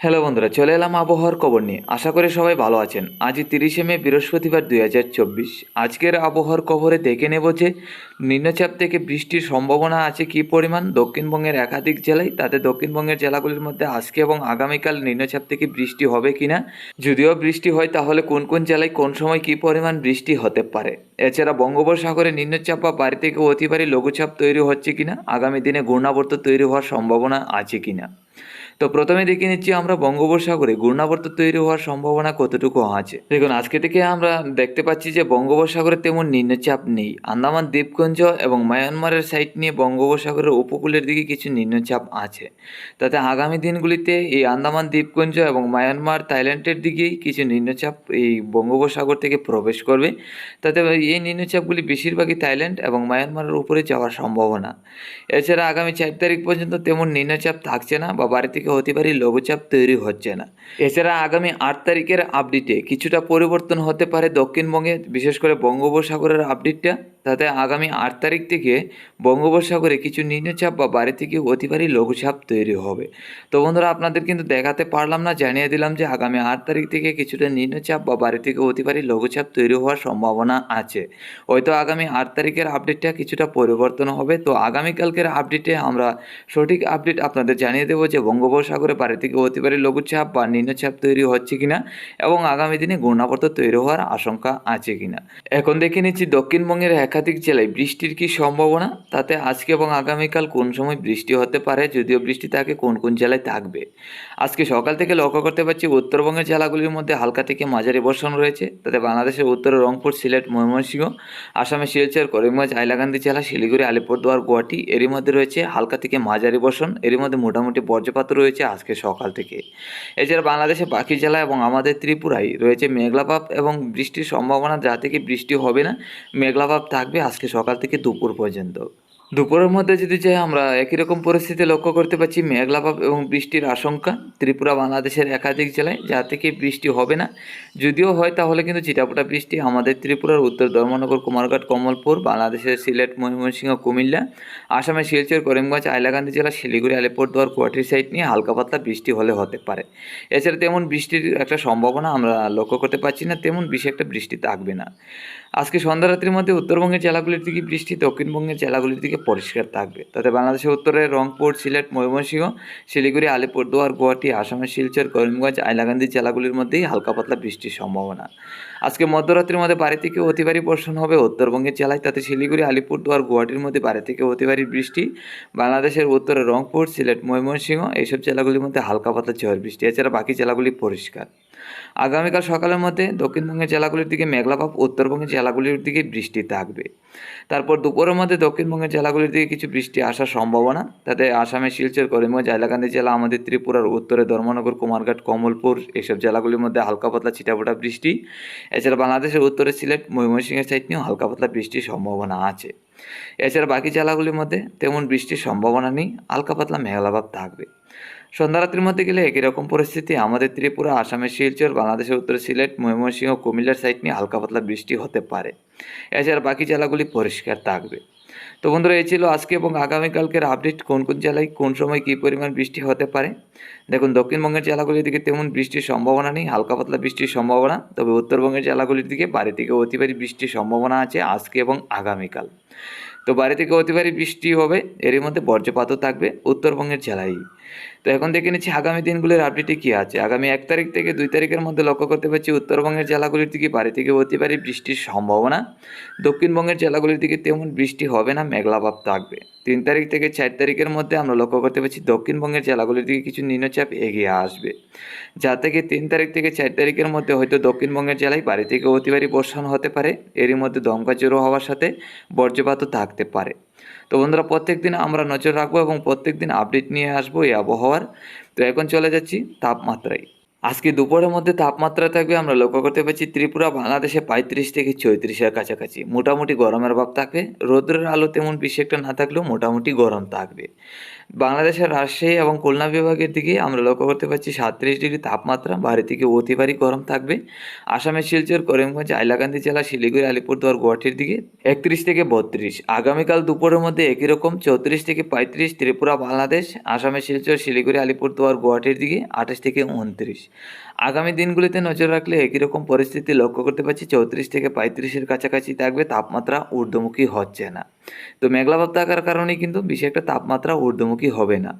Hello বন্ধুরা, চলে এলাম আবহাওয়ার খবর নিয়ে। আশা করি সবাই ভালো আছেন। আজই 30শে মে, বৃহস্পতিবার 2024। আজকের আবহাওয়ার খবরে দেখে নেব যে নিম্নচাপ থেকে বৃষ্টির সম্ভাবনা আছে কী পরিমাণ দক্ষিণবঙ্গের একাধিক জেলায়। তাতে দক্ষিণবঙ্গের জেলাগুলির মধ্যে আজকে এবং আগামীকাল নিম্নচাপ থেকে বৃষ্টি হবে কিনা, যদিও বৃষ্টি হয় তাহলে কোন কোন জেলায় কোন সময় কী পরিমাণ বৃষ্টি হতে পারে। এছাড়া বঙ্গোপসাগরে নিম্নচাপ বা বাড়ি থেকে অতি ভারী লঘুচাপ তৈরি হচ্ছে কিনা, আগামী দিনে ঘূর্ণাবর্ত তৈরি হওয়ার সম্ভাবনা আছে কিনা। তো প্রথমে দেখে নিচ্ছি আমরা বঙ্গোপসাগরে ঘূর্ণাবর্ত তৈরি হওয়ার সম্ভাবনা কতটুকু আছে। দেখুন, আজকে থেকে আমরা দেখতে পাচ্ছি যে বঙ্গোপসাগরে তেমন নিম্নচাপ নেই। আন্দামান দ্বীপপুঞ্জ এবং মায়ানমারের সাইড নিয়ে বঙ্গোপসাগরের উপকূলের দিকে কিছু নিম্নচাপ আছে। তাতে আগামী দিনগুলিতে এই আন্দামান দ্বীপপুঞ্জ এবং মায়ানমার, থাইল্যান্ডের দিকেই কিছু নিম্নচাপ এই বঙ্গোপসাগর থেকে প্রবেশ করবে। তাতে এই নিম্নচাপগুলি বেশিরভাগই থাইল্যান্ড এবং মায়ানমারের উপরে যাওয়ার সম্ভাবনা। এছাড়া আগামী 4 তারিখ পর্যন্ত তেমন নিম্নচাপ থাকছে না বা বাড়ি থেকে অতি ভারী লঘুচাপ তৈরি হচ্ছে না। এছাড়া আগামী 8 তারিখের আপডেটে কিছুটা পরিবর্তন হতে পারে দক্ষিণবঙ্গে, বিশেষ করে বঙ্গোপসাগরের আপডেটটা। তাতে আগামী 8 তারিখ থেকে বঙ্গোপসাগরে কিছু নিম্নচাপ বা বাড়ি থেকে অতি ভারী লঘুচাপ তৈরি হবে। তো বন্ধুরা, আপনাদের কিন্তু দেখাতে পারলাম না, জানিয়ে দিলাম যে আগামী 8 তারিখ থেকে কিছুটা নিম্নচাপ বা বাড়ি থেকে অতি ভারী লঘুচাপ তৈরি হওয়ার সম্ভাবনা আছে। হয়তো আগামী 8 তারিখের আপডেটটা কিছুটা পরিবর্তন হবে। তো আগামীকালকের আপডেটে আমরা সঠিক আপডেট আপনাদের জানিয়ে দেবো যে বঙ্গোপসাগরে বাড়ি থেকে অতি ভারী লঘুচাপ বা নিম্নচাপ তৈরি হচ্ছে কিনা এবং আগামী দিনে ঘূর্ণাবর্ত তৈরি হওয়ার আশঙ্কা আছে কিনা। এখন দেখে নিচ্ছি দক্ষিণবঙ্গের একাধিক জেলায় বৃষ্টির কি সম্ভাবনা। তাতে আজকে এবং আগামীকাল কোন সময় বৃষ্টি হতে পারে, যদিও বৃষ্টি থাকে কোন কোন জেলায় থাকবে। আজকে সকাল থেকে লক্ষ্য করতে পারছি উত্তরবঙ্গের জেলাগুলির মধ্যে হালকা থেকে মাঝারি বর্ষণ রয়েছে। তাতে বাংলাদেশের উত্তরে রংপুর, সিলেট, ময়মনসিংহ, আসামের শিলচর, করিমগঞ্জ, হাইলাকান্দি জেলা, শিলিগুড়ি, আলিপুরদুয়ার, গুয়াহাটি এরই মধ্যে রয়েছে হালকা থেকে মাঝারি বর্ষণ। এরই মধ্যে মোটামুটি বজ্রপাত রয়েছে আজকে সকাল থেকে। এছাড়া বাংলাদেশের বাকি জেলা এবং আমাদের ত্রিপুরায় রয়েছে মেঘলাভাব এবং বৃষ্টির সম্ভাবনা, যা থেকে বৃষ্টি হবে না, মেঘলাভাব থাকবে আজকে সকাল থেকে দুপুর পর্যন্ত। দুপুরের মধ্যে যদি যাই, আমরা একই রকম পরিস্থিতি লক্ষ্য করতে পারছি, মেঘলাভাব এবং বৃষ্টির আশঙ্কা ত্রিপুরা, বাংলাদেশের একাধিক জেলায়, যা থেকে বৃষ্টি হবে না। যদিও হয় তাহলে কিন্তু ছিটাফোঁটা বৃষ্টি আমাদের ত্রিপুরার উত্তর ধর্মনগর, কুমারঘাট, কমলপুর, বাংলাদেশের সিলেট, ময়মনসিংহ, কুমিল্লা, আসামের শিলচর, করিমগঞ্জ, হাইলাকান্দি জেলা, শিলিগুড়ি, আলিপুরদুয়ার, গুয়াহাটির সাইড নিয়ে হালকা পাতলা বৃষ্টি হলে হতে পারে। এছাড়া তেমন বৃষ্টির একটা সম্ভাবনা আমরা লক্ষ্য করতে পারছি না, তেমন বেশি একটা বৃষ্টি থাকবে না। আজকে সন্ধ্যা রাত্রির মধ্যে উত্তরবঙ্গের জেলাগুলির দিকে বৃষ্টি, দক্ষিণবঙ্গের জেলাগুলির দিকে পরিষ্কার থাকবে। তাতে বাংলাদেশের উত্তরে রংপুর, সিলেট, ময়মনসিংহ, শিলিগুড়ি, আলিপুরদুয়ার, গুয়াহাটি, আসামের শিলচর, করিমগঞ্জ, হাইলাকান্দি জেলাগুলির মধ্যেই হালকা পাতলা বৃষ্টির সম্ভাবনা। আজকে মধ্যরাত্রির মধ্যে বাড়ি থেকে অতি ভারী বর্ষণ হবে উত্তরবঙ্গের জেলায়। তাতে শিলিগুড়ি, আলিপুরদুয়ার, গুয়াহাটির মধ্যে বাড়ি থেকে অতি ভারী বৃষ্টি। বাংলাদেশের উত্তরে রংপুর, সিলেট, ময়মনসিংহ এইসব জেলাগুলির মধ্যে হালকা পাতলা ঝড় বৃষ্টি। এছাড়া বাকি জেলাগুলি পরিষ্কার। আগামীকাল সকালের মধ্যে দক্ষিণবঙ্গের জেলাগুলির দিকে মেঘলাভাব, উত্তরবঙ্গের জেলাগুলির দিকে বৃষ্টি থাকবে। তারপর দুপুরের মধ্যে দক্ষিণবঙ্গের জেলাগুলির দিকে কিছু বৃষ্টি আসার সম্ভাবনা। তাতে আসামের শিলচর, করিমগঞ্জ, হাইলাকান্দি জেলা, আমাদের ত্রিপুরার উত্তরে ধর্মনগর, কুমারঘাট, কমলপুর এইসব জেলাগুলির মধ্যে হালকা পাতলা ছিটাফোঁটা বৃষ্টি। এছাড়া বাংলাদেশের উত্তরে সিলেট, ময়মনসিংহের সাইড নিয়েও হালকা পাতলা বৃষ্টির সম্ভাবনা আছে। এছাড়া বাকি জেলাগুলির মধ্যে তেমন বৃষ্টির সম্ভাবনা নেই, হালকা পাতলা মেঘলাভাব থাকবে। সন্ধ্যা রাত্রির মধ্যে গেলে একই রকম পরিস্থিতি আমাদের ত্রিপুরা, আসামের শিলচর, বাংলাদেশের উত্তরে সিলেট, ময়মনসিংহ, কুমিল্লার সাইড নিয়ে হালকা পাতলা বৃষ্টি হতে পারে। এছাড়া বাকি জেলাগুলি পরিষ্কার থাকবে। তো বন্ধুরা, এই ছিল আজকে এবং আগামীকালকের আপডেট, কোন কোন জেলায় কোন সময় কী পরিমাণ বৃষ্টি হতে পারে। দেখুন, দক্ষিণবঙ্গের জেলাগুলির দিকে তেমন বৃষ্টির সম্ভাবনা নেই, হালকা পাতলা বৃষ্টির সম্ভাবনা। তবে উত্তরবঙ্গের জেলাগুলির দিকে বাড়ি থেকে অতি ভারী বৃষ্টির সম্ভাবনা আছে আজকে এবং আগামীকাল। তো বাড়ি থেকে অতি ভারী বৃষ্টি হবে, এরই মধ্যে বজ্রপাতও থাকবে উত্তরবঙ্গের জেলায়। তো এখন দেখে নিচ্ছি আগামী দিনগুলির আপডেটে কী আছে। আগামী 1 তারিখ থেকে 2 তারিখের মধ্যে লক্ষ্য করতে পারছি উত্তরবঙ্গের জেলাগুলির দিকে বাড়ি থেকে অতি ভারী বৃষ্টির সম্ভাবনা। দক্ষিণবঙ্গের জেলাগুলির দিকে তেমন বৃষ্টি হবে না, মেঘলাভাব থাকবে। 3 তারিখ থেকে 4 তারিখের মধ্যে আমরা লক্ষ্য করতে পারছি দক্ষিণবঙ্গের জেলাগুলির দিকে কিছু নিম্নচাপ এগিয়ে আসবে, যা থেকে 3 তারিখ থেকে 4 তারিখের মধ্যে হয়তো দক্ষিণবঙ্গের জেলায় বাড়ি থেকে অতি ভারী বর্ষণ হতে পারে। এরই মধ্যে দমকা ঝোড়ো হওয়ার সাথে বজ্রপাতও থাকতে পারে। তো বন্ধুরা, প্রত্যেক দিন আমরা নজর রাখবো এবং প্রত্যেক দিন আপডেট নিয়ে আসবো এই আবহাওয়ার। তো এখন চলে যাচ্ছি তাপমাত্রায়। আজকে দুপুরের মধ্যে তাপমাত্রা থাকবে, আমরা লক্ষ্য করতে পারছি ত্রিপুরা, বাংলাদেশে 35 থেকে 34-এর কাছাকাছি। মোটামুটি গরমের ভাব থাকবে, রোদ্রের আলো তেমন বেশি একটা না থাকলেও মোটামুটি গরম থাকবে। বাংলাদেশের রাজশাহী এবং খুলনা বিভাগের দিকে আমরা লক্ষ্য করতে পারছি 37 ডিগ্রি তাপমাত্রা, ভারী থেকে অতি ভারী গরম থাকবে। আসামের শিলচর, করিমগঞ্জ, হাইলাকান্দি জেলা, শিলিগুড়ি, আলিপুরদুয়ার, গুয়াহাটির দিকে 31 থেকে 32। আগামীকাল দুপুরের মধ্যে একই রকম 34 থেকে 35। ত্রিপুরা, বাংলাদেশ, আসামের শিলচর, শিলিগুড়ি, আলিপুরদুয়ার, গুয়াহাটির দিকে 28 থেকে 29। আগামী দিনগুলিতে নজর রাখলে একই রকম পরিস্থিতি লক্ষ্য করতে পারছি, 34 থেকে 35-এর কাছাকাছি থাকবে, তাপমাত্রা ঊর্ধ্বমুখী হচ্ছে না। তো মেঘলাভাব থাকার কারণে কিন্তু বেশি একটা তাপমাত্রা ঊর্ধ্বমুখী হবে না।